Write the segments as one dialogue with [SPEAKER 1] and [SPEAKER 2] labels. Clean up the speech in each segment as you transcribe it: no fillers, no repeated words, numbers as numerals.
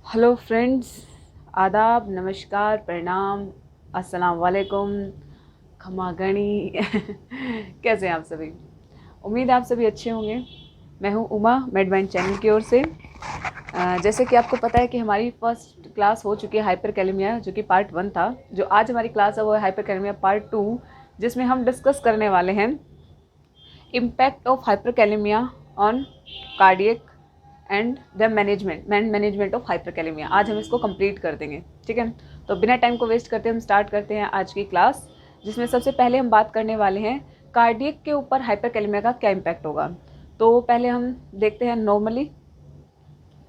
[SPEAKER 1] Hello friends, आदाब, नमस्कार, प्रणाम, अस्सलाम वालेकुम, खमा गणी। कैसे हैं आप सभी? उम्मीद है आप सभी अच्छे होंगे। मैं हूं उमा, मेडवाइन चैनल की ओर से। जैसे कि आपको पता है कि हमारी फर्स्ट क्लास हो चुकी है हाइपरकैलेमिया, जो कि पार्ट 1 था। जो आज हमारी क्लास है वो है हाइपरकैलेमिया पार्ट 2, जिसमें हम डिस्कस करने वाले हैं impact of hyperkalaemia on cardiac and the management of hyperkalaemia. आज हम इसको कंप्लीट कर देंगे, ठीक है। तो बिना टाइम को वेस्ट करते हम स्टार्ट करते हैं आज की क्लास, जिसमें सबसे पहले हम बात करने वाले हैं कार्डियक के ऊपर हाइपरकैलेमिया का क्या इम्पैक्ट होगा। तो पहले हम देखते हैं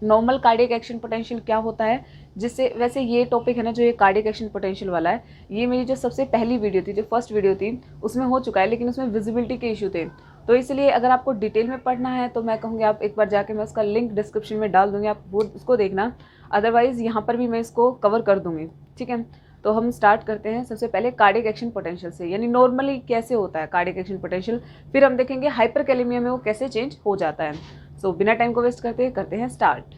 [SPEAKER 1] नॉर्मल कार्डियक एक्शन पोटेंशियल क्या होता है। जिससे वैसे ये टॉपिक है ना, जो ये कार्डियक एक्शन पोटेंशियल वाला है, ये मेरी जो सबसे पहली वीडियो थी, जो फर्स्ट वीडियो थी, उसमें हो चुका है, लेकिन उसमें विजिबिलिटी के इशू थे। तो इसलिए अगर आपको डिटेल में पढ़ना है तो मैं कहूँगी आप एक बार जाके, मैं उसका लिंक डिस्क्रिप्शन में डाल दूँगी, आप वो उसको देखना। अदरवाइज़ यहाँ पर भी मैं इसको कवर कर दूँगी, ठीक है। तो हम स्टार्ट करते हैं सबसे पहले कार्डियक एक्शन पोटेंशियल से, यानी नॉर्मली कैसे होता है कार्डियक एक्शन पोटेंशियल। फिर हम देखेंगे हाइपरकैलेमिया में वो कैसे चेंज हो जाता है। सो बिना टाइम को वेस्ट करते हैं स्टार्ट।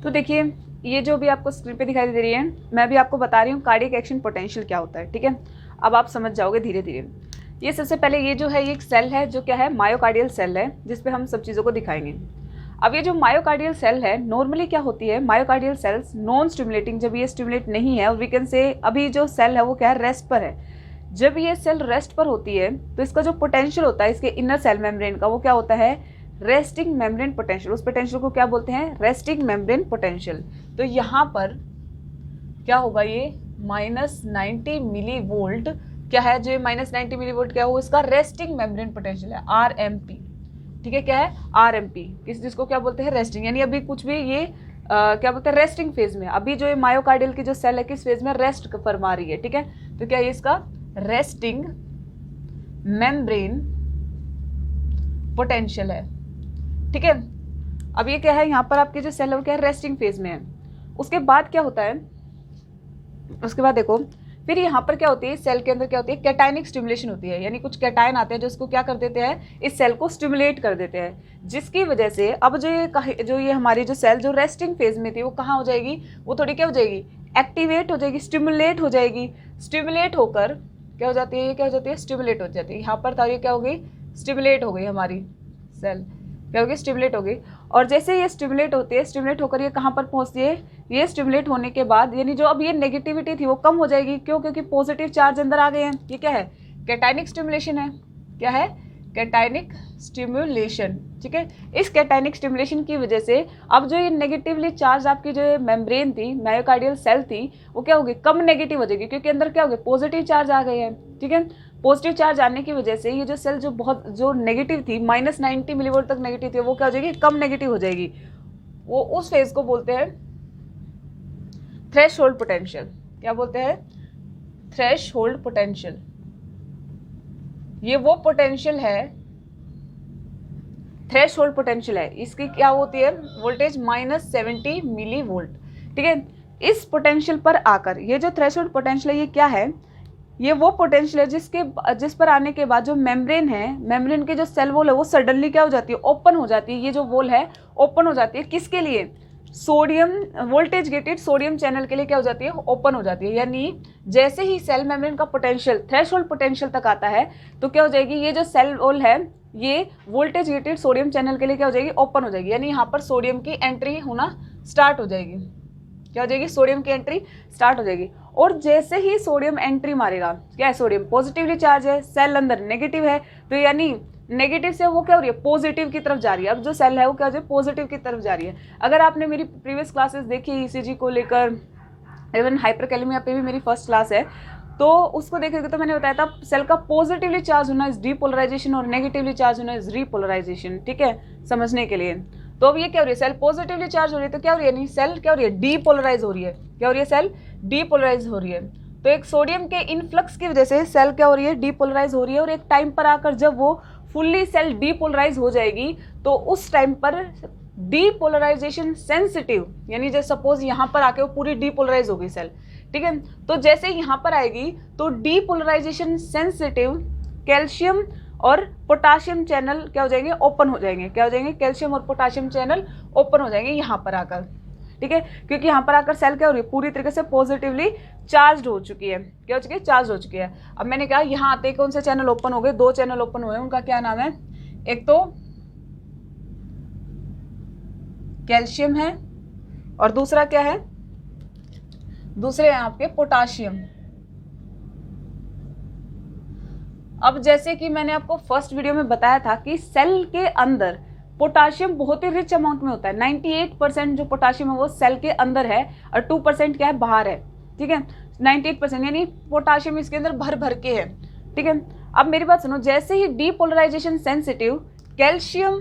[SPEAKER 1] तो देखिए, ये जो भी आपको स्क्रीन पे दिखाई दे रही है, मैं भी आपको बता रही हूँ कार्डियक एक्शन पोटेंशियल क्या होता है, ठीक है। अब आप समझ जाओगे धीरे धीरे। ये सबसे पहले ये जो है, ये एक सेल है जो क्या है, मायोकार्डियल सेल है, जिस पे हम सब चीज़ों को दिखाएंगे। अब ये जो मायोकार्डियल सेल है, नॉर्मली क्या होती है, मायोकार्डियल सेल्स नॉन स्टिमुलेटिंग, जब ये स्टिमुलेट नहीं है, और वी कैन से अभी जो सेल है वो क्या है, रेस्ट पर है। जब ये सेल रेस्ट पर होती है तो इसका जो पोटेंशियल होता है इसके इनर सेल मेम्ब्रेन का, वो क्या होता है, रेस्टिंग मेम्ब्रेन पोटेंशियल। उस पोटेंशियल को क्या बोलते हैं, रेस्टिंग मेम्ब्रेन पोटेंशियल। तो यहाँ पर क्या होगा, ये -90 मिली वोल्ट क्या है, जो -90 मिली वोल्ट क्या हो, इसका रेस्टिंग मेम्ब्रेन पोटेंशियल है, RMP, ठीक है। क्या है, RMP, जिसको क्या बोलते हैं, रेस्टिंग। यानी अभी कुछ भी ये क्या बोलते हैं, रेस्टिंग फेज में। अभी जो ये मायोकार्डियल की जो सेल है किस फेज में, रेस्ट फरमा रही है, ठीक है। तो क्या ये इसका रेस्टिंग मेम्ब्रेन पोटेंशियल है, ठीक है। अब ये क्या है, यहाँ पर आपके जो सेल है वो क्या है, रेस्टिंग फेज में है। उसके बाद क्या होता है, उसके बाद देखो, फिर यहाँ पर क्या होती है, सेल के अंदर क्या होती है, कैटाइनिक स्टिमुलेशन होती है। यानी कुछ कैटाइन आते हैं जो इसको क्या कर देते हैं, इस सेल को स्टिमुलेट कर देते हैं, जिसकी वजह से अब जो ये हमारी जो सेल जो रेस्टिंग फेज में थी, वो कहाँ हो जाएगी, वो थोड़ी क्या हो जाएगी, एक्टिवेट हो जाएगी, स्टिमुलेट हो जाएगी। स्टिमुलेट होकर क्या हो जाती है, ये क्या हो जाती है, स्टिमुलेट हो जाती है। यहाँ पर था, ये क्या हो गई, स्टिमुलेट हो गई हमारी सेल, क्या होगी, स्टिमुलेट हो गई। और जैसे ये स्टिमुलेट होती है, स्टिमुलेट होकर ये कहाँ पर पहुँचती है, ये स्टिमुलेट होने के बाद यानी जो अब ये नेगेटिविटी थी वो कम हो जाएगी। क्यों, क्योंकि पॉजिटिव चार्ज अंदर आ गए हैं। ये क्या है, कैटाइनिक स्टिमुलेशन है। क्या है, कैटाइनिक स्टिमुलेशन, ठीक है। इस कैटाइनिक स्टिमुलेशन की वजह से अब जो ये नेगेटिवली चार्ज आपकी जो मेम्ब्रेन थी, मायोकार्डियल सेल थी, वो क्या होगी, कम नेगेटिव हो जाएगी, क्योंकि अंदर क्या हो गया, पॉजिटिव चार्ज आ गए हैं, ठीक है। पॉजिटिव चार्ज आने की वजह से ये जो सेल जो नेगेटिव थी, -90 मिलीवोल्ट तक नेगेटिव थी, वो क्या हो जाएगी, कम नेगेटिव हो जाएगी। वो उस फेज को बोलते हैं थ्रेशोल्ड पोटेंशियल। क्या बोलते हैं, थ्रेशोल्ड पोटेंशियल। ये वो पोटेंशियल है, थ्रेशोल्ड पोटेंशियल है। इसकी क्या होती है, वोल्टेज -70 मिली वोल्ट, ठीक है। इस पोटेंशियल पर आकर ये जो थ्रेशोल्ड पोटेंशियल है, ये क्या है, ये वो पोटेंशियल है जिस पर आने के बाद जो मेम्ब्रेन है, मेम्ब्रेन की जो सेल वॉल है, वो सडनली क्या हो जाती है, ओपन हो जाती है। ये जो वॉल है ओपन हो जाती है, किसके लिए, sodium voltage gated sodium channel के लिए क्या हो जाती है, ओपन हो जाती है। यानी जैसे ही सेल मेम्ब्रेन का पोटेंशियल थ्रेशोल्ड पोटेंशियल तक आता है, तो क्या हो जाएगी, ये जो सेल वॉल है ये वोल्टेज गेटेड सोडियम चैनल के लिए क्या हो जाएगी, ओपन हो जाएगी। यानी यहाँ पर सोडियम की एंट्री होना स्टार्ट हो जाएगी। क्या हो जाएगी, सोडियम की एंट्री स्टार्ट हो जाएगी। और जैसे ही सोडियम एंट्री मारेगा, क्या है, सोडियम पॉजिटिवली चार्ज है, सेल अंदर नेगेटिव है, तो यानी नेगेटिव से वो क्या हो रही है, पॉजिटिव की तरफ जा रही है। अब जो सेल है वो क्या हो रही है, पॉजिटिव की तरफ जा रही है। अगर आपने मेरी प्रीवियस क्लासेस देखी ईसीजी को लेकर, इवन हाइपरकैलेमिया पे भी मेरी फर्स्ट क्लास है, तो उसको देखेंगे तो मैंने बताया था सेल का पॉजिटिवली चार्ज होना इज डीपोलराइजेशन और नेगेटिवली चार्ज होना इज रीपोलराइजेशन, ठीक है, समझने के लिए। तो अब ये क्या हो रही है, सेल पॉजिटिवली चार्ज हो रही है, तो क्या हो रही है, नहीं, सेल क्या हो रही है, डीपोलराइज हो रही है। क्या हो रही है, सेल डीपोलराइज हो रही है। तो एक सोडियम के इनफ्लक्स की वजह से सेल क्या हो रही है, डीपोलराइज हो रही है। और एक टाइम पर आकर जब वो फुल्ली सेल डीपोलराइज हो जाएगी, तो उस टाइम पर डीपोलराइजेशन सेंसिटिव, यानी जैसे सपोज यहाँ पर आके वो पूरी डीपोलराइज हो गई सेल, ठीक है। तो जैसे यहाँ पर आएगी तो डीपोलराइजेशन सेंसिटिव कैल्शियम और पोटाशियम चैनल क्या हो जाएंगे, ओपन हो जाएंगे। क्या हो जाएंगे, कैल्शियम और पोटाशियम चैनल ओपन हो जाएंगे यहाँ पर आकर, ठीक है, क्योंकि यहाँ पर आकर सेल क्या हो रही है, पूरी तरीके से पॉजिटिवली चार्ज हो चुकी है। क्या हो चुकी है, चार्ज हो चुकी है। अब मैंने कहा यहाँ आते कौन से चैनल ओपन हो गए, 2 चैनल ओपन हुए, उनका क्या नाम है, एक तो कैल्शियम है और दूसरा क्या है, दूसरे हैं आपके पोटाशियम। अब जैसे कि मैंने आपको फर्स्ट वीडियो में बताया था कि सेल के अंदर पोटाशियम बहुत ही रिच अमाउंट में होता है। 98% जो पोटाशियम है वो सेल के अंदर है और 2% क्या है, बाहर है, ठीक है। 98% यानी पोटाशियम इसके अंदर भर भर के है, ठीक है। अब मेरी बात सुनो, जैसे ही डीपोलराइजेशन सेंसिटिव कैल्शियम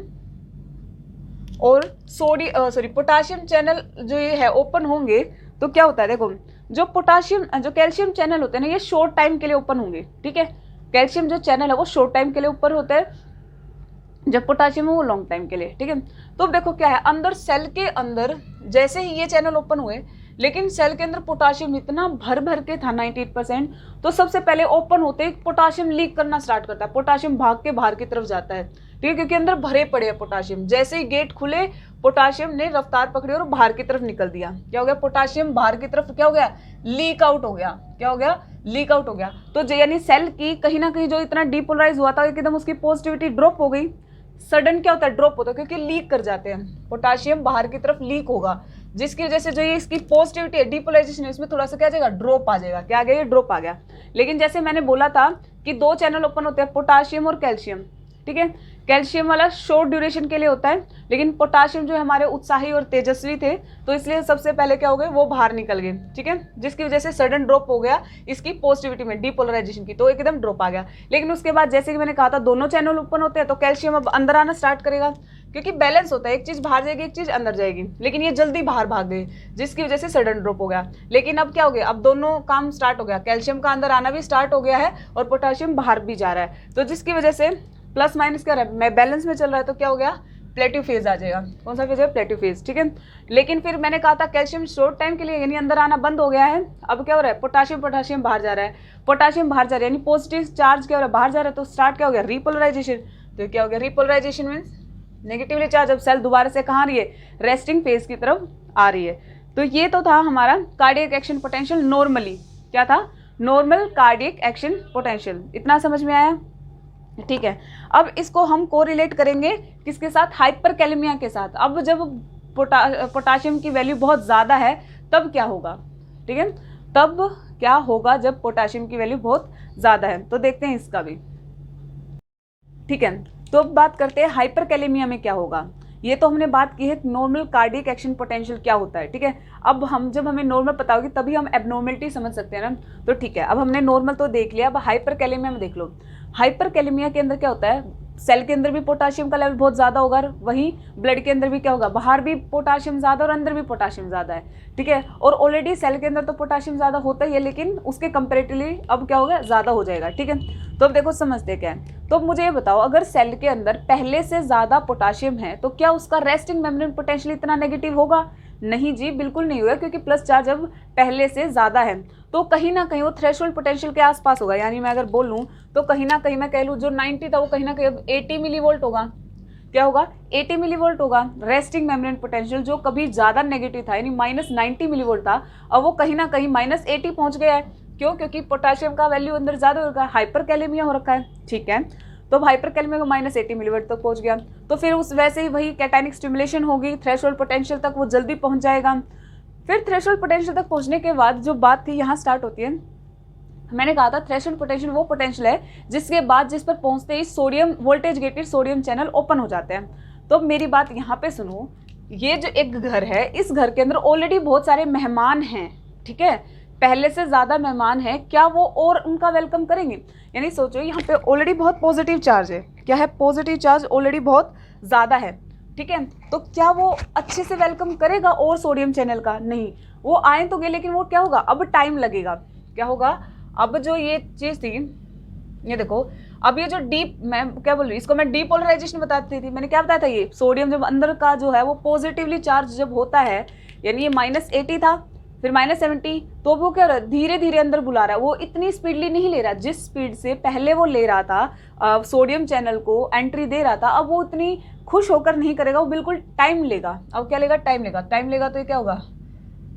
[SPEAKER 1] और पोटाशियम चैनल जो ये है ओपन होंगे, तो क्या होता है, देखो जो कैल्शियम चैनल होते हैं ना, ये शॉर्ट टाइम के लिए ओपन होंगे, ठीक है। कैल्शियम जो चैनल है वो शॉर्ट टाइम के लिए ऊपर होता है, जब पोटाशियम है वो लॉन्ग टाइम के लिए, ठीक है। तो देखो क्या है, अंदर सेल के अंदर जैसे ही ये चैनल ओपन हुए, लेकिन सेल के अंदर पोटाशियम इतना भर भर के था 98%, तो सबसे पहले ओपन होते ही पोटाशियम लीक करना स्टार्ट करता है, पोटाशियम भाग के बाहर की तरफ जाता है, ठीक है, क्योंकि अंदर भरे पड़े हैं पोटाशियम। जैसे ही गेट खुले, पोटाशियम ने रफ्तार पकड़ी और बाहर की तरफ निकल दिया। क्या हो गया, पोटाशियम बाहर की तरफ क्या हो गया, लीक आउट हो गया। क्या हो गया, लीक आउट हो गया। तो यानी सेल की कहीं ना कहीं जो इतना डीपोलराइज हुआ था, एकदम उसकी पॉजिटिविटी ड्रॉप हो गई। सडन क्या होता है, ड्रॉप होता है, क्योंकि लीक कर जाते हैं, पोटाशियम बाहर की तरफ लीक होगा, जिसकी वजह से जो ये इसकी पॉजिटिविटी है, डीपोलराइजेशन है, इसमें थोड़ा सा क्या आ जाएगा, ड्रॉप आ जाएगा। क्या आ गया, ये ड्रॉप आ गया। लेकिन जैसे मैंने बोला था कि 2 चैनल ओपन होते हैं, पोटाशियम और कैल्शियम, ठीक है। कैल्शियम वाला शॉर्ट ड्यूरेशन के लिए होता है, लेकिन पोटाशियम जो हमारे उत्साही और तेजस्वी थे, तो इसलिए सबसे पहले क्या हो गए, वो बाहर निकल गए, ठीक है, जिसकी वजह से सडन ड्रॉप हो गया इसकी पॉजिटिविटी में, डीपोलराइजेशन की, तो एकदम ड्रॉप आ गया। लेकिन उसके बाद जैसे कि मैंने कहा था, दोनों चैनल ओपन होते हैं, तो कैल्शियम अब अंदर आना स्टार्ट करेगा, क्योंकि बैलेंस होता है, एक चीज बाहर जाएगी, एक चीज अंदर जाएगी, लेकिन ये जल्दी बाहर भाग गई, जिसकी वजह से सडन ड्रॉप हो गया। लेकिन अब क्या हो गया, अब दोनों काम स्टार्ट हो गया, कैल्शियम का अंदर आना भी स्टार्ट हो गया है और पोटाशियम बाहर भी जा रहा है, तो जिसकी वजह से प्लस माइनस क्या रहा है, बैलेंस में चल रहा है, तो क्या हो गया, प्लेटिव फेज आ जाएगा। कौन सा फेज है, प्लेटिव फेज, ठीक है। लेकिन फिर मैंने कहा था कैल्शियम शॉर्ट टाइम के लिए यानी अंदर आना बंद हो गया है, अब क्या हो रहा है, पोटाशियम बाहर जा रहा है, पोटाशियम बाहर जा रहा है, यानी पॉजिटिव चार्ज क्या हो रहा है, बाहर जा रहा है, तो स्टार्ट क्या हो गया, रीपोलराइजेशन। तो क्या हो गया, रीपोलराइजेशन मीन्स नेगेटिवली चार्ज, अब सेल दोबारा से कहाँ आ रही है, रेस्टिंग फेज की तरफ आ रही है। तो ये तो था हमारा कार्डियक एक्शन पोटेंशियल नॉर्मली, क्या था, नॉर्मल कार्डियक एक्शन पोटेंशियल। इतना समझ में आया, ठीक है। अब इसको हम कोरिलेट करेंगे किसके साथ, हाइपरकैलेमिया के साथ। अब जब पोटाशियम की वैल्यू बहुत ज़्यादा है तब क्या होगा, ठीक है, तब क्या होगा जब पोटाशियम की वैल्यू बहुत ज़्यादा है, तो देखते हैं इसका भी, ठीक है। तो अब बात करते हैं हाइपरकैलेमिया में क्या होगा। ये तो हमने बात की है नॉर्मल कार्डियक एक्शन पोटेंशियल क्या होता है, ठीक है। अब हम जब हमें नॉर्मल पता होगी तभी हम एबनॉर्मलिटी समझ सकते हैं ना, तो ठीक है। अब हमने नॉर्मल तो देख लिया, अब हाइपरकैलेमिया में देख लो। हाइपरकैलेमिया के अंदर क्या होता है, सेल के अंदर भी पोटाशियम का लेवल बहुत ज़्यादा होगा, वहीं ब्लड के अंदर भी क्या होगा, बाहर भी पोटाशियम ज़्यादा और अंदर भी पोटाशियम ज़्यादा है, ठीक है। और ऑलरेडी सेल के अंदर तो पोटाशियम ज़्यादा होता ही है, लेकिन उसके कंपेरेटिवली अब क्या होगा, ज़्यादा हो जाएगा, ठीक है। तो अब देखो समझते क्या है। तो अब मुझे ये बताओ, अगर सेल के अंदर पहले से ज़्यादा पोटाशियम है तो क्या उसका रेस्टिंग मेम्ब्रेन पोटेंशियल इतना नेगेटिव होगा? नहीं जी, बिल्कुल नहीं होगा, क्योंकि प्लस चार्ज अब पहले से ज़्यादा है, तो कहीं ना कहीं वो थ्रेशोल्ड पोटेंशियल के आसपास होगा। यानी मैं अगर बोलूँ तो कहीं ना कहीं मैं कह लूँ जो 90 था वो कहीं ना कहीं अब 80 मिलीवोल्ट होगा। क्या होगा, 80 मिलीवोल्ट होगा। रेस्टिंग मेम्ब्रेन पोटेंशियल जो कभी ज़्यादा नेगेटिव था यानी -90 मिलीवोल्ट था, अब वो कहीं ना कहीं -80 पहुँच गया है। क्यों? क्योंकि पोटाशियम का वैल्यू अंदर ज़्यादा होगा, हाइपरकैलेमिया हो रखा है, ठीक है। तो अब हाइपरकैलेमिया को -80 मिलीवोल्ट तक पहुँच गया, तो फिर उस वैसे ही वही कैटायनिक स्टिमुलेशन होगी, थ्रेशोल्ड पोटेंशियल तक वो जल्दी पहुँच जाएगा। फिर थ्रेशोल्ड पोटेंशियल तक पहुँचने के बाद जो बात थी यहाँ स्टार्ट होती है, मैंने कहा था थ्रेशोल्ड पोटेंशियल वो पोटेंशियल है जिसके बाद जिस पर पहुँचते ही sodium voltage gated sodium channel open हो जाते हैं। तो मेरी बात यहाँ पे सुनो, ये जो एक घर है, इस घर के अंदर ऑलरेडी बहुत सारे मेहमान हैं, ठीक है, पहले से ज़्यादा मेहमान हैं, क्या वो और उनका वेलकम करेंगे? यानी सोचो यहाँ पे ऑलरेडी बहुत पॉजिटिव चार्ज है, क्या है, पॉजिटिव चार्ज ऑलरेडी बहुत ज़्यादा है, ठीक है। तो क्या वो अच्छे से वेलकम करेगा और सोडियम चैनल का? नहीं, वो आए तो गए, लेकिन वो क्या होगा, अब टाइम लगेगा। क्या होगा, अब जो ये चीज़ थी, ये देखो, अब ये जो मैं क्या बोल रही हूँ, इसको मैं डीपोलराइजेशन बताती थी। मैंने क्या बताया था, ये सोडियम जब अंदर का जो है वो पॉजिटिवली चार्ज जब होता है, यानी ये -80 था, फिर -70, तो वो क्या हो रहा है, धीरे धीरे अंदर बुला रहा है, वो इतनी स्पीडली नहीं ले रहा, जिस स्पीड से पहले वो ले रहा था सोडियम चैनल को एंट्री दे रहा था, अब वो उतनी खुश होकर नहीं करेगा, वो बिल्कुल टाइम लेगा। अब क्या लेगा, टाइम लेगा। टाइम लेगा तो ये क्या होगा,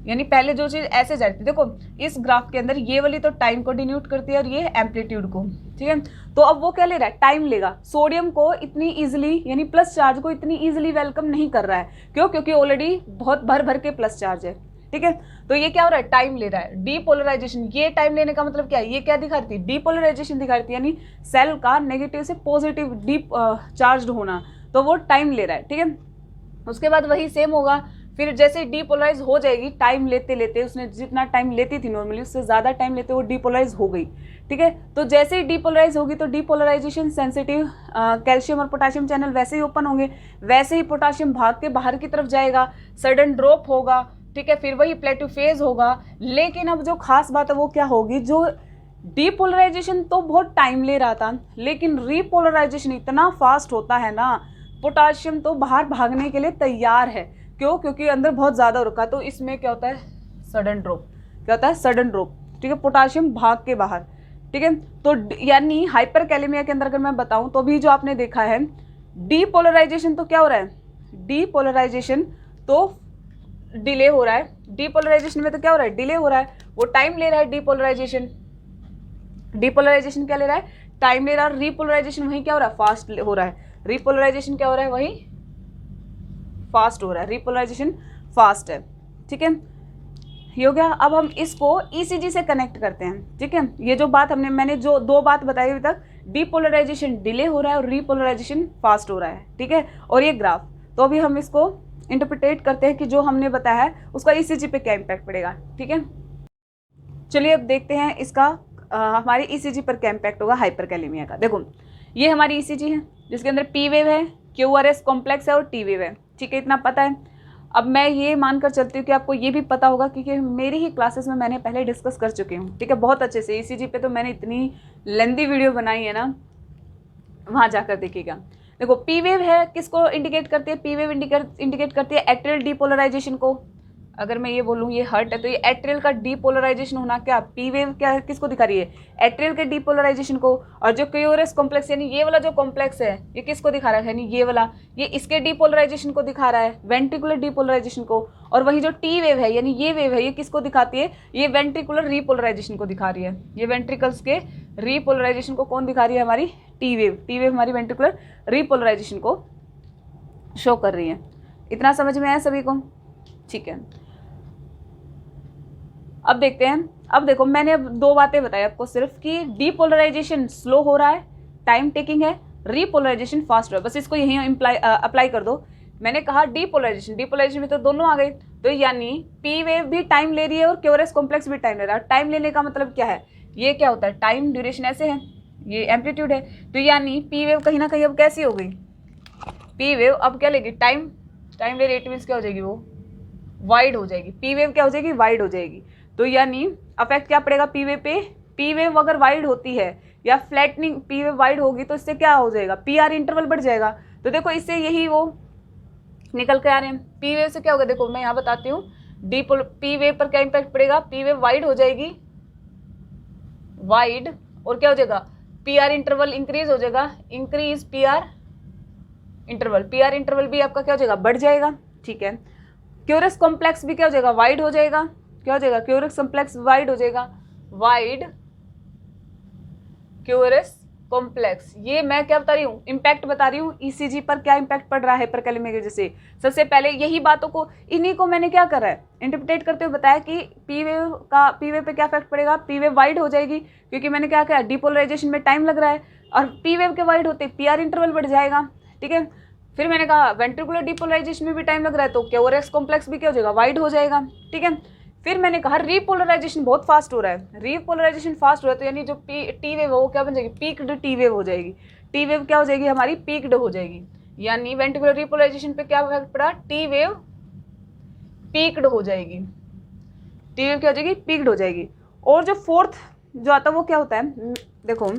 [SPEAKER 1] यानी पहले जो चीज़ ऐसे जाती थी, देखो इस ग्राफ के अंदर ये वाली तो टाइम को डिनोट करती है और ये एम्पलीट्यूड को, ठीक है। तो अब वो क्या ले रहा है, टाइम लेगा। सोडियम को इतनी इजीली, यानी प्लस चार्ज को इतनी इजीली वेलकम नहीं कर रहा है, क्यों, क्योंकि ऑलरेडी बहुत भर भर के प्लस चार्ज है, ठीक है। तो ये क्या हो रहा है, टाइम ले रहा है। डीपोलराइजेशन, ये टाइम लेने का मतलब क्या है, ये क्या दिखाती है, डीपोलराइजेशन दिखाती है, यानी सेल का नेगेटिव से पॉजिटिव डीप चार्ज होना, तो वो टाइम ले रहा है, ठीक है। उसके बाद वही सेम होगा, फिर जैसे डीपोलराइज हो जाएगी, टाइम लेते लेते, उसने जितना टाइम लेती थी नॉर्मली उससे ज़्यादा टाइम लेते वो डीपोलराइज हो गई, ठीक है। तो जैसे ही डीपोलराइज होगी तो डीपोलराइजेशन सेंसिटिव कैल्शियम और पोटाशियम चैनल वैसे ही ओपन होंगे, वैसे ही पोटाशियम भाग के बाहर की तरफ जाएगा, सडन ड्रॉप होगा, ठीक है। फिर वही प्लेटो फेज होगा। लेकिन अब जो खास बात है वो क्या होगी, जो डीपोलराइजेशन तो बहुत टाइम ले रहा था, लेकिन रीपोलराइजेशन इतना फास्ट होता है ना, पोटाशियम तो बाहर भागने के लिए तैयार है, क्यों, क्योंकि अंदर बहुत ज़्यादा रुका, तो इसमें क्या होता है, सडन ड्रॉप, क्या होता है, सडन ड्रॉप, ठीक है, पोटाशियम भाग के बाहर, ठीक है। तो यानी हाइपरकैलेमिया के अंदर अगर मैं बताऊं तो भी जो आपने देखा है डीपोलराइजेशन, तो क्या हो रहा है, डीपोलराइजेशन तो डिले हो रहा है, डीपोलराइजेशन में तो क्या हो रहा है, डिले हो रहा है, वो टाइम ले रहा है। डीपोलराइजेशन क्या ले रहा है, टाइम ले रहा है। रीपोलराइजेशन वही क्या हो रहा है, फास्ट हो रहा है। रीपोलराइजेशन क्या हो रहा है, वही फास्ट हो रहा है, रीपोलराइजेशन फास्ट है, ठीक है। ये हो गया। अब हम इसको ईसीजी से कनेक्ट करते हैं, ठीक है। ये जो बात मैंने जो दो बात बताई अभी तक, डीपोलराइजेशन डिले हो रहा है और रीपोलराइजेशन फास्ट हो रहा है, ठीक है। और ये ग्राफ, तो अभी हम इसको इंटरप्रिटेट करते हैं कि जो हमने बताया है उसका ईसीजी पे क्या इम्पैक्ट पड़ेगा, ठीक है। चलिए अब देखते हैं इसका हमारे ईसीजी पर क्या इम्पैक्ट होगा हाइपरकैलेमिया का। देखो ये हमारी ईसीजी है जिसके अंदर पी वेव है, क्यूआरएस कॉम्प्लेक्स है और टी वेव है, ठीक है, इतना पता है। अब मैं ये मानकर चलती हूँ कि आपको ये भी पता होगा, क्योंकि मेरी ही क्लासेस में मैंने पहले डिस्कस कर चुकी हूँ, ठीक है, बहुत अच्छे से। ईसीजी पे तो मैंने इतनी लेंदी वीडियो बनाई है ना, वहाँ जाकर देखिएगा। देखो पी वेव है, किसको इंडिकेट करती है, पी वेव इंडिकेट करती है एट्रियल डीपोलराइजेशन को। अगर मैं ये बोलूँ ये हर्ट है, तो ये एट्रियल का डीपोलराइजेशन होना, क्या पी वेव क्या किसको दिखा रही है, एट्रियल के डीपोलराइजेशन को। और जो क्यूआरएस कॉम्प्लेक्स यानी ये वाला जो कॉम्प्लेक्स है, ये किसको दिखा रहा है, यानी ये वाला, ये इसके डीपोलराइजेशन को दिखा रहा है, वेंट्रिकुलर डीपोलराइजेशन को। और वही जो टी वेव है, यानी ये वेव है, ये किसको दिखाती है, ये वेंट्रिकुलर रीपोलराइजेशन को दिखा रही है। ये वेंट्रिकल्स के रीपोलराइजेशन को कौन दिखा रही है, हमारी टी वेव। टी वेव हमारी वेंट्रिकुलर रीपोलराइजेशन को शो कर रही है। इतना समझ में आया सभी को, ठीक है। अब देखते हैं। अब देखो मैंने अब दो बातें बताई आपको सिर्फ, कि डीपोलराइजेशन स्लो हो रहा है, टाइम टेकिंग है, रीपोलराइजेशन फास्ट हो रहा है, बस इसको यहीं अप्लाई कर दो। मैंने कहा डीपोलराइजेशन में तो दोनों आ गए, तो यानी पी वेव भी टाइम ले रही है और क्यूआरएस कॉम्प्लेक्स भी टाइम ले रहा है। टाइम लेने का मतलब क्या है, ये क्या होता है, टाइम ड्यूरेशन ऐसे है, ये एम्पलीट्यूड है, तो यानी पी वेव कहीं ना कहीं अब कैसी हो गई, पी वेव अब क्या लेगी, टाइम ले रही, इट मीन्स क्या हो जाएगी, वो वाइड हो जाएगी। पी वेव क्या हो जाएगी, वाइड हो जाएगी। तो यानी अफेक्ट क्या पड़ेगा पी वेव पे, पी वेव अगर वाइड होती है या फ्लैटनिंग पी वेव वाइड होगी तो इससे क्या हो जाएगा, पी आर इंटरवल बढ़ जाएगा। तो देखो इससे यही वो निकल के आ रहे हैं। पी वेव से क्या होगा, देखो मैं यहाँ बताती हूँ, पी वेव पर क्या इम्पैक्ट पड़ेगा, पी वेव वाइड हो जाएगी, वाइड, और क्या हो जाएगा, पी आर इंटरवल इंक्रीज हो जाएगा, इंक्रीज पी आर इंटरवल भी आपका क्या हो जाएगा, बढ़ जाएगा, ठीक है। क्यूआरएस कॉम्प्लेक्स भी क्या हो जाएगा, वाइड हो जाएगा, क्या हो जाएगा, क्यूआरएस कॉम्प्लेक्स वाइड हो जाएगा, वाइड क्यूआरएस कॉम्प्लेक्स। ये मैं क्या बता रही हूँ, इम्पैक्ट बता रही हूँ, ईसीजी पर क्या इम्पैक्ट पड़ रहा है हाइपरकैलेमिया की वजह से। सबसे पहले यही बातों को, इन्हीं को मैंने क्या करा है, इंटरप्रेट करते हुए बताया कि पी वेव पे क्या इफेक्ट पड़ेगा, पी वेव वाइड हो जाएगी, क्योंकि मैंने क्या किया, डीपोलराइजेशन में टाइम लग रहा है, और पी वेव के वाइड होते पी आर इंटरवल बढ़ जाएगा, ठीक है। फिर मैंने कहा वेंट्रिकुलर डीपोलराइजेशन में भी टाइम लग रहा है, तो क्यूआरएस कॉम्प्लेक्स भी क्या हो जाएगा, वाइड हो जाएगा, ठीक है। फिर मैंने कहा रीपोलराइजेशन बहुत फास्ट हो रहा है, रीपोलराइजेशन फास्ट हो रहा है, तो यानी जो टी वेव वो क्या बन जाएगी, पीक्ड टी वेव हो जाएगी। टी वेव क्या हो जाएगी, हमारी पीक्ड हो जाएगी, यानी वेंट्रिकुलर रीपोलराइजेशन पे क्या इफेक्ट पड़ा, टी वेव पीक्ड हो जाएगी, टी वेव क्या हो जाएगी, पीक्ड हो जाएगी। और जो फोर्थ जो आता है वो क्या होता है, देखो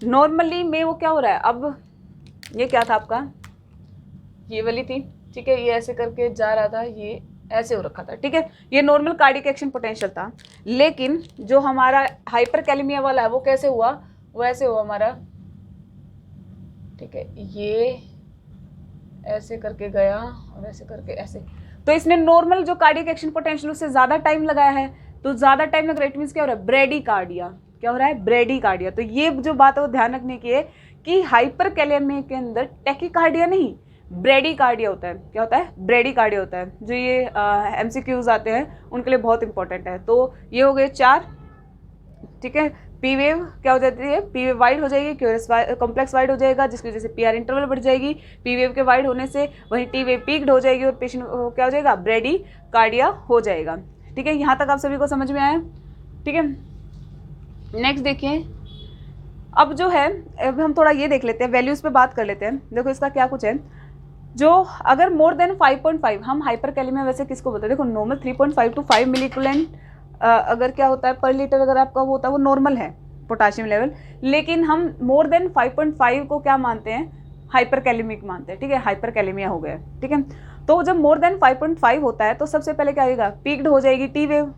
[SPEAKER 1] नॉर्मली में वो क्या हो रहा है, अब ये क्या था आपका, ये वाली थी, ठीक है, ये ऐसे करके जा रहा था, ये ऐसे हो रखा था, ठीक है। ये नॉर्मल कार्डियक एक्शन पोटेंशियल था, लेकिन जो हमारा हाइपरकैलेमिया वाला है वो कैसे हुआ, वो ऐसे हुआ हमारा, ठीक है। ये ऐसे करके गया और ऐसे करके ऐसे, तो इसने नॉर्मल जो कार्डियक एक्शन पोटेंशियल उससे ज़्यादा टाइम लगाया है, तो ज़्यादा टाइम लग रहा है, इट मीन्स क्या हो रहा है, ब्रेडिकार्डिया। क्या हो रहा है, ब्रेडिकार्डिया। तो ये जो बात है वो ध्यान रखने की है कि हाइपरकैलेमिया के अंदर टैकीकार्डिया नहीं, ब्रेडिकार्डिया होता है। क्या होता है, ब्रेडिकार्डिया होता है। जो ये एमसीक्यूज आते हैं उनके लिए बहुत इंपॉर्टेंट है। तो ये हो गए 4, ठीक है। पी वेव क्या हो जाती है, पी वेव वाइड हो जाएगी, क्यूरस कॉम्प्लेक्स वाइड हो जाएगा, जिसकी वजह से पी आर इंटरवल बढ़ जाएगी पी वेव के वाइड होने से, वहीं टी वेव पीक्ड हो जाएगी और पेशेंट क्या हो जाएगा, ब्रेडी कार्डिया हो जाएगा, ठीक है। यहाँ तक आप सभी को समझ में आया, ठीक है। नेक्स्ट देखिए, अब जो है, अब हम थोड़ा ये देख लेते हैं, वैल्यूज़ पे बात कर लेते हैं। देखो इसका क्या कुछ है, जो अगर मोर देन 5.5, हम हाइपरकैलेमिया वैसे किसको बोलते हैं, देखो नॉर्मल 3.5 to 5 मिलीकुलेंट अगर क्या होता है पर लीटर, अगर आपका वो होता है वो नॉर्मल है पोटाशियम लेवल, लेकिन हम मोर देन 5.5 को क्या मानते हैं, हाइपरकैलेमिक मानते हैं, ठीक है। हाइपरकैलेमिया हो गया, ठीक है। तो जब मोर देन 5.5 होता है तो सबसे पहले क्या आएगा, पीक्ड हो जाएगी टी वेव,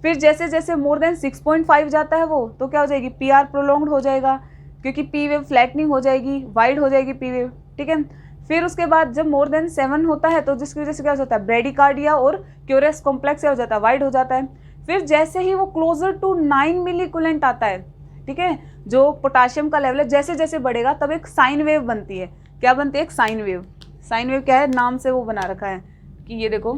[SPEAKER 1] फिर जैसे जैसे मोर देन 6.5 जाता है वो, तो क्या हो जाएगी, पी आर प्रोलॉन्ग्ड हो जाएगा, क्योंकि पी वेव फ्लैटनिंग हो जाएगी, वाइड हो जाएगी पी वेव, ठीक है। फिर उसके बाद जब मोर देन 7 होता है तो जिसकी वजह से क्या हो जाता है, ब्रेडिकार्डिया और क्यूरस कॉम्प्लेक्स हो जाता है, वाइड हो जाता है। फिर जैसे ही वो क्लोजर टू 9 मिलीकुलेंट आता है, ठीक है, जो पोटाशियम का लेवल है, जैसे जैसे बढ़ेगा तब एक साइन वेव बनती है। क्या बनती है, एक साइन वेव। साइन वेव क्या है, नाम से वो बना रखा है कि ये देखो,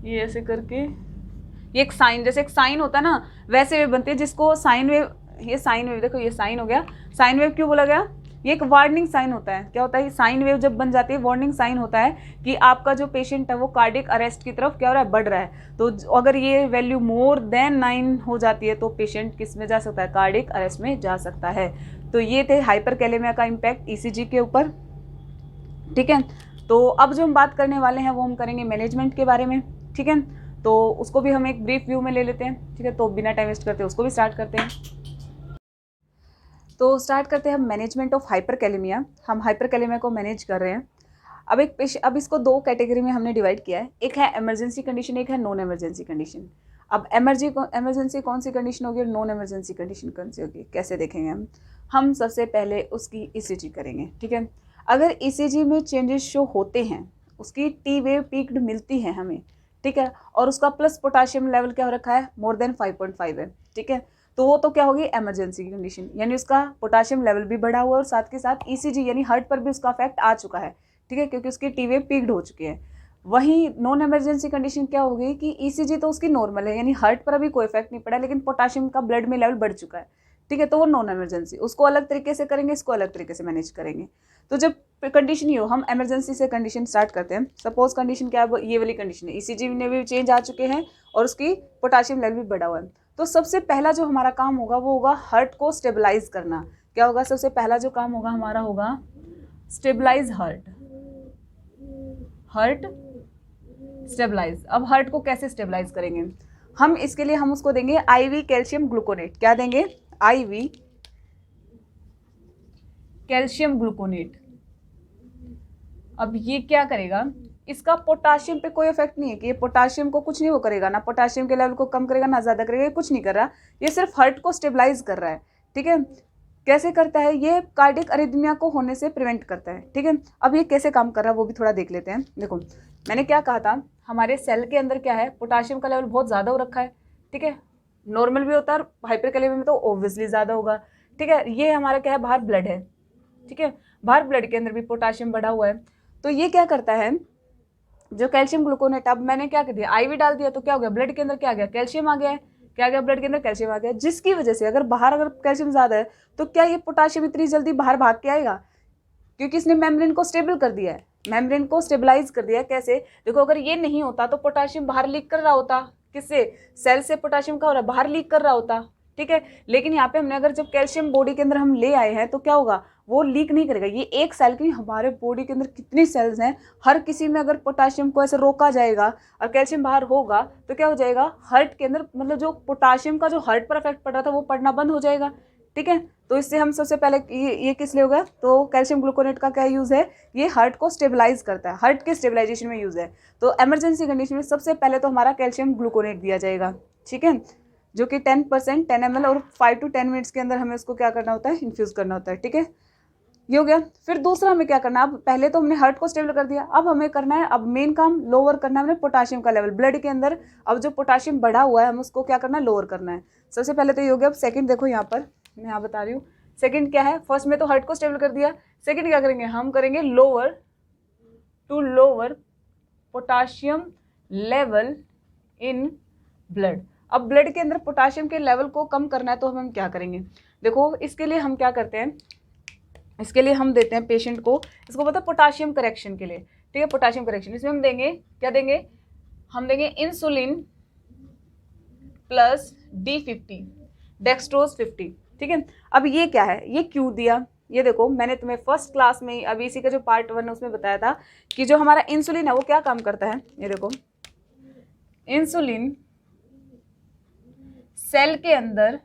[SPEAKER 1] ये ऐसे करके, ये एक साइन, जैसे एक साइन होता है ना वैसे वेव बनती है, जिसको साइन वेव, ये साइन वेव, देखो ये साइन हो गया। साइन वेव क्यों बोला गया, ये एक वार्निंग साइन होता है। क्या होता है, साइन वेव जब बन जाती है वार्निंग साइन होता है कि आपका जो पेशेंट है वो कार्डियक अरेस्ट की तरफ क्या हो रहा है, बढ़ रहा है। तो अगर ये वैल्यू मोर देन 9 हो जाती है तो पेशेंट किस में जा सकता है, कार्डियक अरेस्ट में जा सकता है। तो ये थे हाइपरकैलेमिया का इम्पैक्ट ईसीजी के ऊपर, ठीक है। तो अब जो हम बात करने वाले हैं वो हम करेंगे मैनेजमेंट के बारे में, ठीक है। तो उसको भी हम एक ब्रीफ व्यू में ले लेते हैं, ठीक है। तो बिना टाइम वेस्ट करते उसको भी स्टार्ट करते हैं। तो स्टार्ट करते हैं हम मैनेजमेंट ऑफ हाइपरकैलेमिया। हम हाइपरकैलेमिया को मैनेज कर रहे हैं। अब इसको 2 कैटेगरी में हमने डिवाइड किया है, एक है इमरजेंसी कंडीशन, एक है नॉन इमरजेंसी कंडीशन। अब इमरजेंसी कौन सी कंडीशन होगी और नॉन इमरजेंसी कंडीशन कौन सी होगी, कैसे देखेंगे हम सबसे पहले उसकी ईसीजी करेंगे, ठीक है। अगर ईसीजी में चेंजेस शो होते हैं, उसकी टी वेव पीक्ड मिलती है हमें, ठीक है, और उसका प्लस पोटाशियम लेवल क्या हो रखा है, मोर देन 5.5 है, ठीक है, तो वो तो क्या होगी, इमरजेंसी की कंडीशन, यानी उसका पोटाशियम लेवल भी बढ़ा हुआ है और साथ के साथ ईसीजी यानी हार्ट पर भी उसका इफेक्ट आ चुका है, ठीक है, क्योंकि उसकी टी वेव पीक्ड हो चुकी है। वहीं नॉन इमरजेंसी कंडीशन क्या होगी कि ईसीजी तो उसकी नॉर्मल है, यानी हार्ट पर अभी कोई इफेक्ट नहीं पड़ा, लेकिन पोटाशियम का ब्लड में लेवल बढ़ चुका है, ठीक है, तो वो नॉन इमरजेंसी, उसको अलग तरीके से करेंगे, इसको अलग तरीके से मैनेज करेंगे। तो जब कंडीशन ये हो, हम इमरजेंसी से कंडीशन स्टार्ट करते हैं। सपोज कंडीशन क्या है, ये वाली कंडीशन है, ईसीजी में भी चेंज आ चुके हैं और उसकी पोटाशियम लेवल भी बढ़ा हुआ है। तो सबसे पहला जो हमारा काम होगा वो होगा हार्ट को स्टेबलाइज करना। क्या होगा, सबसे पहला जो काम होगा हमारा होगा स्टेबलाइज हार्ट, हार्ट स्टेबलाइज। अब हार्ट को कैसे स्टेबलाइज करेंगे हम, इसके लिए हम उसको देंगे आईवी कैल्शियम ग्लूकोनेट। क्या देंगे, आईवी कैल्शियम ग्लूकोनेट। अब ये क्या करेगा, इसका पोटाशियम पे कोई इफेक्ट नहीं है कि ये पोटाशियम को कुछ नहीं वो करेगा, ना पोटाशियम के लेवल को कम करेगा ना ज़्यादा करेगा, ये कुछ नहीं कर रहा, ये सिर्फ हार्ट को स्टेबलाइज कर रहा है, ठीक है। कैसे करता है, ये कार्डियक अरिथमिया को होने से प्रिवेंट करता है, ठीक है। अब ये कैसे काम कर रहा है वो भी थोड़ा देख लेते हैं। देखो मैंने क्या कहा था, हमारे सेल के अंदर क्या है, पोटाशियम का लेवल बहुत ज़्यादा हो रखा है, ठीक है, नॉर्मल भी होता है और हाइपरकैलेमिया में तो ऑब्वियसली ज़्यादा होगा, ठीक है। ये हमारा क्या है, बाहर ब्लड है, ठीक है, बाहर ब्लड के अंदर भी पोटाशियम बढ़ा हुआ है। तो ये क्या करता है, जो कैल्शियम ग्लूकोनेट, अब मैंने क्या कर दिया, आईवी डाल दिया, तो क्या हो गया, ब्लड के अंदर क्या आ गया, कैल्शियम आ गया है, क्या आ गया, ब्लड के अंदर कैल्शियम आ गया, जिसकी वजह से अगर कैल्शियम ज़्यादा है तो क्या ये पोटाशियम इतनी जल्दी बाहर भाग के आएगा, क्योंकि इसने मेम्ब्रेन को स्टेबल कर दिया है, मेम्ब्रेन को स्टेबलाइज कर दिया है। कैसे, देखो अगर ये नहीं होता तो पोटाशियम बाहर लीक कर रहा होता, किससे, सेल से पोटाशियम का हो रहा है, बाहर लीक कर रहा होता, ठीक है। लेकिन यहाँ पे हमने अगर जब कैल्शियम बॉडी के अंदर हम ले आए हैं तो क्या होगा, वो लीक नहीं करेगा। ये एक सेल की, हमारे बॉडी के अंदर कितनी सेल्स हैं, हर किसी में अगर पोटाशियम को ऐसे रोका जाएगा और कैल्शियम बाहर होगा तो क्या हो जाएगा, हार्ट के अंदर मतलब जो पोटाशियम का जो हार्ट पर इफेक्ट पड़ रहा था वो पड़ना बंद हो जाएगा, ठीक है। तो इससे हम सबसे पहले ये किस लिए होगा, तो कैल्शियम ग्लूकोनेट का क्या यूज़ है, ये हार्ट को स्टेबलाइज करता है, हार्ट के स्टेबलाइजेशन में यूज़ है। तो इमरजेंसी कंडीशन में सबसे पहले तो हमारा कैल्शियम ग्लूकोनेट दिया जाएगा, ठीक है, जो कि 10% 10 ml और 5 to 10 मिनट्स के अंदर हमें उसको क्या करना होता है, इन्फ्यूज़ करना होता है, ठीक है। ये हो गया। फिर दूसरा हमें क्या करना है, अब पहले तो हमने हार्ट को स्टेबल कर दिया, अब हमें करना है, अब मेन काम लोअर करना है हमने पोटाशियम का लेवल ब्लड के अंदर। अब जो पोटाशियम बढ़ा हुआ है हम उसको क्या करना है, लोअर करना है। सबसे पहले तो ये हो गया। अब सेकंड देखो यहाँ पर मैं यहाँ बता रही हूँ, सेकंड क्या है, फर्स्ट में तो हार्ट को स्टेबल कर दिया, सेकंड क्या करेंगे, हम करेंगे lower potassium level in blood. अब ब्लड के अंदर पोटाशियम के लेवल को कम करना है तो हम क्या करेंगे, देखो इसके लिए हम क्या करते हैं, इसके लिए हम देते हैं पेशेंट को, इसको पता है पोटाशियम करेक्शन के लिए, ठीक है, पोटाशियम करेक्शन। इसमें हम देंगे, क्या देंगे, हम देंगे इंसुलिन प्लस D50 डेक्सट्रोज 50, ठीक है। अब ये क्या है, ये क्यों दिया, ये देखो मैंने तुम्हें फर्स्ट क्लास में ही अभी इसी का जो पार्ट 1 है उसमें बताया था कि जो हमारा इंसुलिन है वो क्या काम करता है। ये देखो इंसुलिन सेल के अंदर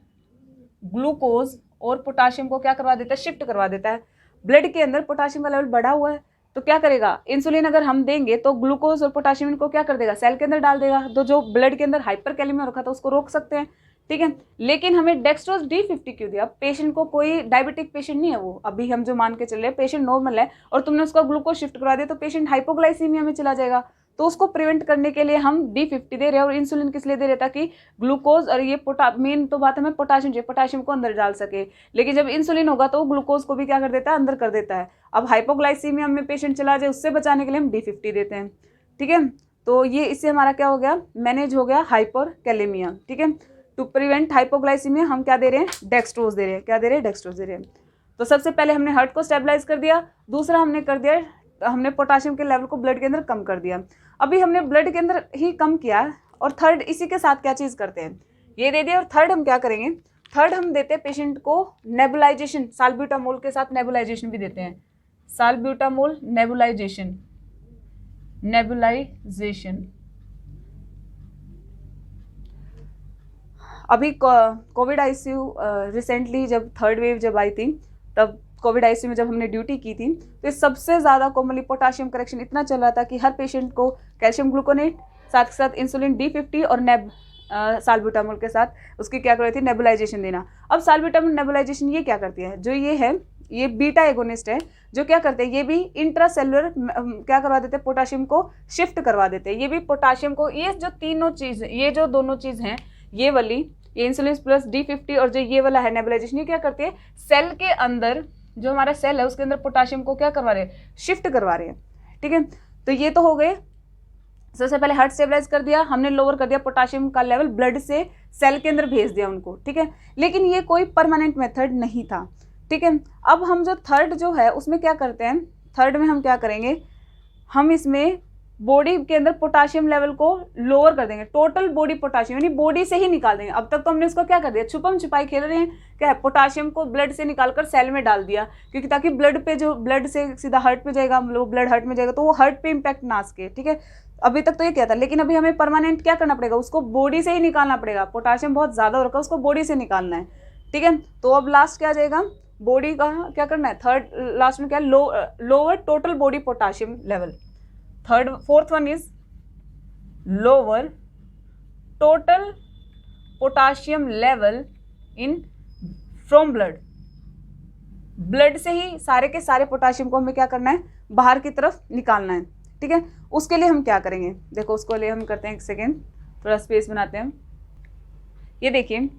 [SPEAKER 1] ग्लूकोज और पोटाशियम को क्या करवा देता है, शिफ्ट करवा देता है। ब्लड के अंदर पोटाशियम का लेवल बढ़ा हुआ है तो क्या करेगा, इंसुलिन अगर हम देंगे तो ग्लूकोज और पोटाशियम को क्या कर देगा, सेल के अंदर डाल देगा। तो जो ब्लड के अंदर हाइपरकैलेमिया रखा था उसको रोक सकते हैं, ठीक है। लेकिन हमें डेक्सट्रोज D50 क्यों दिया, पेशेंट को कोई डायबिटिक पेशेंट नहीं है वो, अभी हम जो मान के चल रहे हैं पेशेंट नॉर्मल है और तुमने उसका ग्लूकोज शिफ्ट करा दिया तो पेशेंट हाइपोग्लाइसीमिया में चला जाएगा। तो उसको प्रिवेंट करने के लिए हम D50 दे रहे हैं और इंसुलिन किस लिए दे रहे हैं, ताकि ग्लूकोज और ये मेन तो बात हमें पोटाशियम चाहिए, पोटाशियम को अंदर डाल सके। लेकिन जब इंसुलिन होगा तो ग्लूकोज को भी क्या कर देता है, अंदर कर देता है। अब हाइपोग्लाइसीमिया में पेशेंट चला जाए उससे बचाने के लिए हम D50 देते हैं, ठीक है। तो ये इससे हमारा क्या हो गया, मैनेज हो गया हाइपरकैलेमिया, ठीक है। टू प्रिवेंट हाइपोग्लाइसीमिया हम क्या दे रहे हैं, डेक्सट्रोज दे रहे हैं, क्या दे रहे हैं, डेक्सट्रोज दे रहे हैं। तो सबसे पहले हमने हार्ट को स्टेबलाइज कर दिया, दूसरा हमने कर दिया, हमने पोटाशियम के लेवल को ब्लड के अंदर कम कर दिया। अभी हमने ब्लड के अंदर ही कम किया और थर्ड इसी के साथ क्या चीज़ करते हैं, ये दे दिया। और थर्ड हम क्या करेंगे, थर्ड हम देते हैं पेशेंट को नेबुलाइजेशन, साल्ब्यूटामोल के साथ नेबुलाइजेशन भी देते हैं, साल्ब्यूटामोल नेबुलाइजेशन। अभी कोविड आईसीयू रिसेंटली जब थर्ड वेव जब आई थी, तब कोविड आईसीयू में जब हमने ड्यूटी की थी तो सबसे ज़्यादा कॉमनली पोटाशियम करेक्शन इतना चल रहा था कि हर पेशेंट को कैल्शियम ग्लूकोनेट साथ के साथ इंसुलिन D50 और साल्ब्यूटामोल के साथ उसकी क्या कर रही थी, नेबुलाइजेशन देना। अब साल्ब्यूटामोल नेबुलाइजेशन ये क्या करती है, जो ये है ये बीटा एगोनिस्ट है, जो क्या करते हैं, ये भी इंट्रासेलुलर क्या करवा देते हैं, पोटाशियम को शिफ्ट करवा देते हैं। ये भी पोटाशियम को, ये जो तीनों चीज़, ये जो दोनों चीज़ हैं, ये वाली, ये इंसुलिन प्लस D50 और जो ये वाला है नेबुलाइजेशन, ये क्या करती है, सेल के अंदर जो हमारा सेल है उसके अंदर पोटाशियम को क्या करवा रहे हैं, शिफ्ट करवा रहे हैं, ठीक है। तो ये तो हो गए, सबसे पहले हार्ट स्टेबलाइज कर दिया हमने, लोअर कर दिया पोटाशियम का लेवल, ब्लड से सेल के अंदर भेज दिया उनको, ठीक है। लेकिन ये कोई परमानेंट मेथड नहीं था, ठीक है। अब हम जो थर्ड जो है उसमें क्या करते हैं, थर्ड में हम क्या करेंगे, हम इसमें बॉडी के अंदर पोटाशियम लेवल को लोअर कर देंगे, टोटल बॉडी पोटाशियम यानी बॉडी से ही निकाल देंगे। अब तक तो हमने इसको क्या कर दिया, छुपम छुपाई खेल रहे हैं, क्या है, पोटाशियम को ब्लड से निकालकर सेल में डाल दिया, क्योंकि ताकि ब्लड पे, जो ब्लड से सीधा हार्ट पे जाएगा, ब्लड हार्ट में जाएगा तो वो हार्ट पे इम्पैक्ट ना सके, ठीक है। अभी तक तो ये क्या था, लेकिन अभी हमें परमानेंट क्या करना पड़ेगा, उसको बॉडी से ही निकालना पड़ेगा। पोटाशियम बहुत ज़्यादा हो रखा है, उसको बॉडी से निकालना है, ठीक है। तो अब लास्ट क्या आ जाएगा, बॉडी का क्या करना है, थर्ड लास्ट में क्या, lower total body potassium level. Fourth one is lower total potassium level in from blood. Blood से ही सारे के सारे पोटाशियम को हमें क्या करना है, बाहर की तरफ निकालना है, ठीक है। उसके लिए हम क्या करेंगे, देखो उसको लिए हम करते हैं, एक सेकेंड थोड़ा स्पेस बनाते हैं। ये देखिए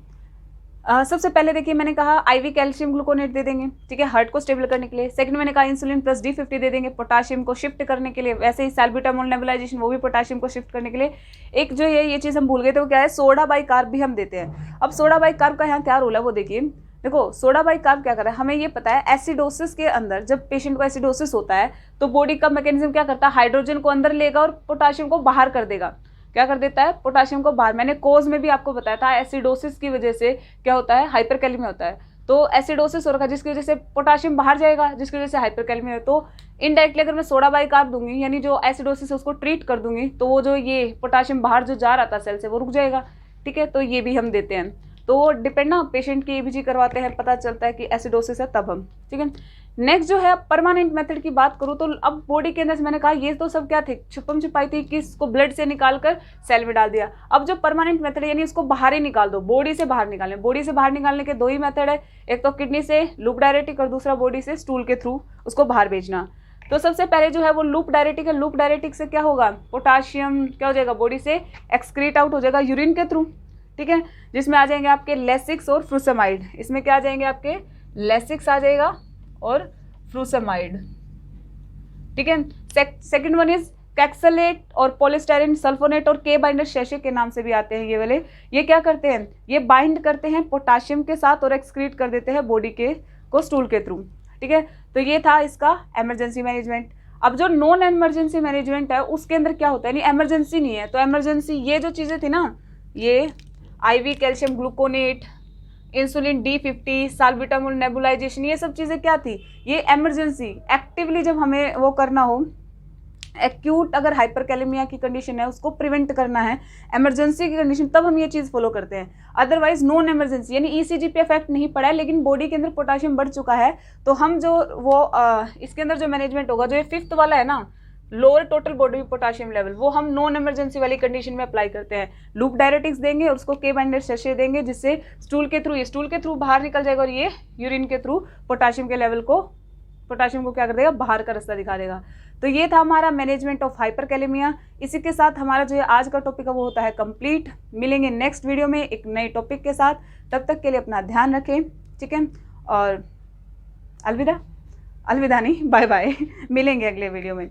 [SPEAKER 1] सबसे पहले देखिए मैंने कहा IV कैल्शियम ग्लूकोनेट दे देंगे, ठीक है, हार्ट को स्टेबल करने के लिए। सेकंड मैंने कहा इंसुलिन प्लस D50 दे देंगे पोटाशियम को शिफ्ट करने के लिए। वैसे ही साल्ब्यूटामोल नेबुलाइजेशन, वो भी पोटाशियम को शिफ्ट करने के लिए। एक जो ये चीज़ हम भूल गए थे वो क्या है, सोडा बाइकार्ब भी हम देते हैं। अब सोडा बाइकार्ब का यहाँ क्या रोल है वो देखिए, देखो सोडा बाइकार्ब क्या कर रहा है, हमें ये पता है एसिडोसिस के अंदर जब पेशेंट को एसिडोसिस होता है तो बॉडी का मैकेनिज्म क्या करता है, हाइड्रोजन को अंदर लेगा और पोटाशियम को बाहर कर देगा। क्या कर देता है, पोटाशियम को बाहर। मैंने कोज में भी आपको बताया था एसिडोसिस की वजह से क्या होता है, हाइपरकैलेमिया होता है। तो एसिडोसिस हो रखा है जिसकी वजह से पोटाशियम बाहर जाएगा, जिसकी वजह से हाइपरकैलेमिया है। तो इनडायरेक्टली अगर मैं सोडा बाइकार्ब दूंगी यानी जो एसिडोसिस है उसको ट्रीट कर दूंगी तो वो जो ये पोटाशियम बाहर जो जा रहा था सेल से वो रुक जाएगा, ठीक है। तो ये भी हम देते हैं। तो डिपेंड ना पेशेंट की EBG करवाते हैं, पता चलता है कि एसिडोसिस है तब हम, ठीक है। नेक्स्ट जो है परमानेंट मेथड की बात करूँ तो अब बॉडी के अंदर मैंने कहा ये तो सब क्या थे, छुपम छुपाई थी कि इसको ब्लड से निकाल कर सेल में डाल दिया। अब जो परमानेंट मेथड यानी इसको बाहर ही निकाल दो, बॉडी से बाहर निकालने। बॉडी से बाहर निकालने के दो ही मेथड है, एक तो किडनी से लूप डायरेटिक और दूसरा बॉडी से स्टूल के थ्रू उसको बाहर भेजना। तो सबसे पहले जो है वो लूप डायरेटिक है। लूप डायरेटिक से क्या होगा, पोटाशियम क्या हो जाएगा, बॉडी से एक्सक्रीट आउट हो जाएगा यूरिन के थ्रू, ठीक है, जिसमें आ जाएंगे आपके लेसिक्स और फ्रूसेमाइड। इसमें क्या आ जाएंगे आपके लेसिक्स आ जाएगा और फ्रूसेमाइड, ठीक है। सेकंड वन इज कैक्सलेट और पॉलीस्टाइरीन सल्फोनेट और के बाइंडर शैशे के नाम से भी आते हैं ये वाले। ये क्या करते हैं, ये बाइंड करते हैं पोटाशियम के साथ और एक्सक्रीट कर देते हैं बॉडी के को स्टूल के थ्रू, ठीक है। तो ये था इसका इमरजेंसी मैनेजमेंट। अब जो नॉन इमरजेंसी मैनेजमेंट है उसके अंदर क्या होता है, नहीं इमरजेंसी नहीं है तो इमरजेंसी ये जो चीज़ें थी ना, ये IV calcium gluconate, insulin D50, salbutamol nebulisation, ये सब चीज़ें क्या थी, ये इमरजेंसी। एक्टिवली जब हमें वो करना हो, एक्यूट अगर हाइपरकैलेमिया की कंडीशन है उसको प्रिवेंट करना है, इमरजेंसी की कंडीशन, तब हम ये चीज़ फॉलो करते हैं। अदरवाइज नॉन इमरजेंसी यानी ECG पे इफेक्ट नहीं पड़ा है लेकिन बॉडी के अंदर पोटाशियम बढ़ चुका है, तो हम जो वो इसके अंदर जो मैनेजमेंट होगा, जो ये 5th वाला है ना, lower total body potassium level, वो हम नॉन इमरजेंसी वाली कंडीशन में अप्लाई करते हैं। लूप डायरेटिक्स देंगे और उसको के बाइंडर शैशे देंगे जिससे स्टूल के थ्रू बाहर निकल जाएगा और ये यूरिन के थ्रू पोटाशियम को क्या कर देगा, बाहर का रास्ता दिखा देगा। तो ये था हमारा मैनेजमेंट ऑफ हाइपरकैलेमिया। इसी के साथ हमारा जो आज का टॉपिक है वो होता है कंप्लीट। मिलेंगे नेक्स्ट वीडियो में एक नए टॉपिक के साथ, तब तक के लिए अपना ध्यान रखें, ठीक है, और अलविदा नहीं, बाय बाय। मिलेंगे अगले वीडियो में।